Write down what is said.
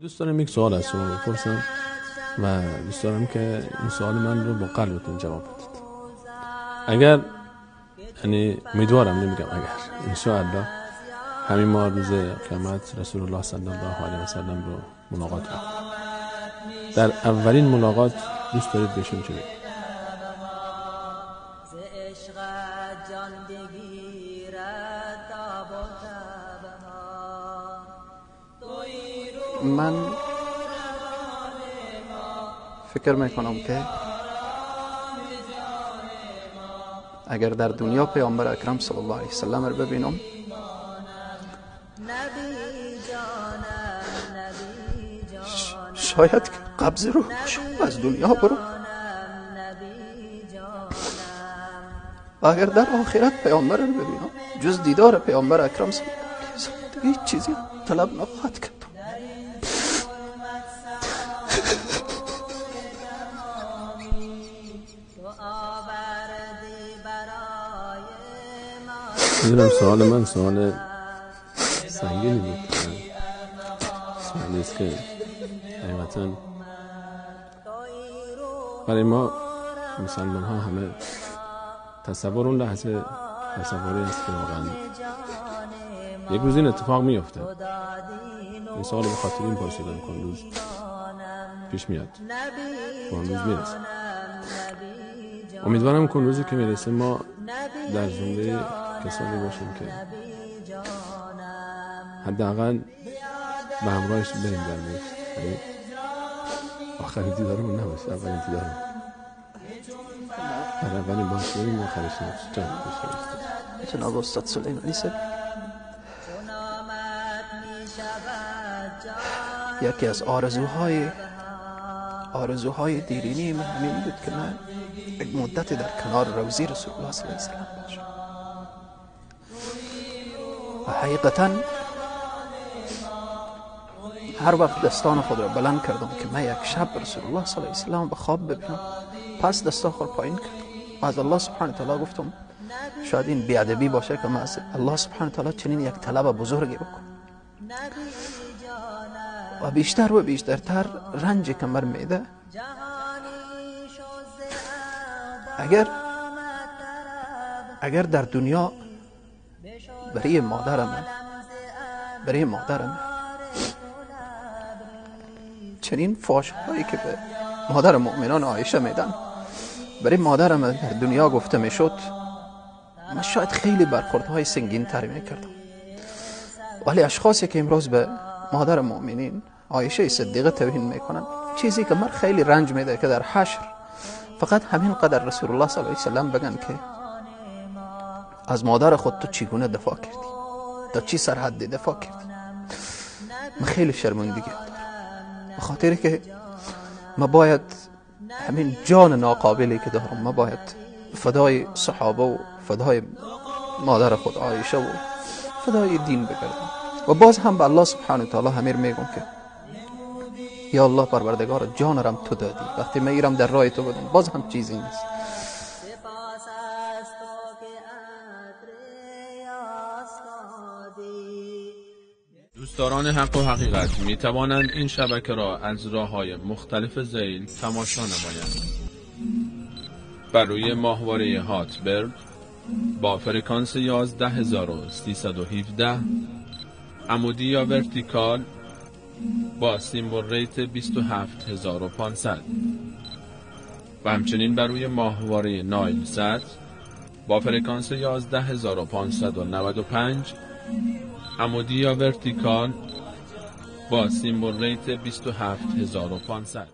دوست دارم یک سوال از شما بپرسم و دوست دارم که این سوال من رو با قلبتون جواب بدید. اگر امیدوارم، نمیگم اگر، انشاءالله همین ما روز قیامت رسول الله صلی الله علیه و سلم رو ملاقات کنیم. در اولین ملاقات دوست دارید بهشون چه بگید؟ من فکر میکنم که اگر در دنیا پیامبر اکرم صلی الله علیه وسلم رو ببینم، شاید که قبض روح از دنیا برو. و اگر در آخرت پیامبر رو ببینم، جز دیدار پیامبر اکرم صلی الله علیه وسلم دیگه هیچ چیزی طلب نخواهد کرد. میدونم سوال من سوال سنگینی بود، سوالی است که حقیقتا برای ما مسلمان ها همه تصور اون لحظه تصوری است که واقعا یک روز این اتفاق میفته. این سوال به خاطر این پرسیدم که اون روز پیش میاد و اون روز میرسه. امیدوارم که اون روزی که میرسه ما در زنده کسانی باشیم که حداقل به همراهش بریم در بهشت. آخرین دیدارمون نباشه، اولین دیدارمون. در اولین باش بریم آخرش نباشه. جان بشه. جناب استاد سلیمانی صاحب، یکی از آرزوهای دیرینی من همین بود که من یک مدتی در کنار روضه رسول الله صلی الله علیه وسلم باشم. و حقیقتا هر وقت دستان خود را بلند کردم که من یک شب رسول الله صلی الله علیه وسلم به خواب ببینم، پس دستا خود پایین کردم و از الله سبحانه تعالی گفتم شاید این بیادبی باشه که من از الله سبحانه تعالی چنین یک طلب بزرگی بکنم. و بیشتر و بیشترتر رنج کمر میده. اگر در دنیا برای مادرم چنین فاش هایی که به مادر مؤمنان عایشه میدن برای مادرم در دنیا گفته میشد، من شاید خیلی برخوردهای سنگین تری میکردم. ولی اشخاصی که امروز به مادر مؤمنین عایشه صدیقه توهین میکنن، چیزی که من خیلی رنج میده که در حشر فقط همین قدر رسول الله صلی الله علیه وسلم بگن که از مادر خود تو چگونه دفاع کردی، تا چی سرحد دفاع کردی. من خیلی شرمندگی دارم، به خاطر که من باید همین جان ناقابلی که دارم، من باید فدای صحابه و فدای مادر خود عایشه و فدای دین بگردم. و باز هم به الله سبحانه تعالی همیر میگم که یا الله پروردگار، جانم تو دادی، وقتی من ایرم در راه تو بدم باز هم چیزی نیست. دوستداران حق و حقیقت می توانند این شبکه را از راه‌های مختلف ذیل تماشا نمایند. بر روی ماهواره هاتبرد با فرکانس 11317 عمودی یا ورتیکال با سیمبل ریت 27500 و همچنین بر روی ماهواره نایل سات با فرکانس 11595 عمودی یا ورتیکال با سیمبل ریت 27500.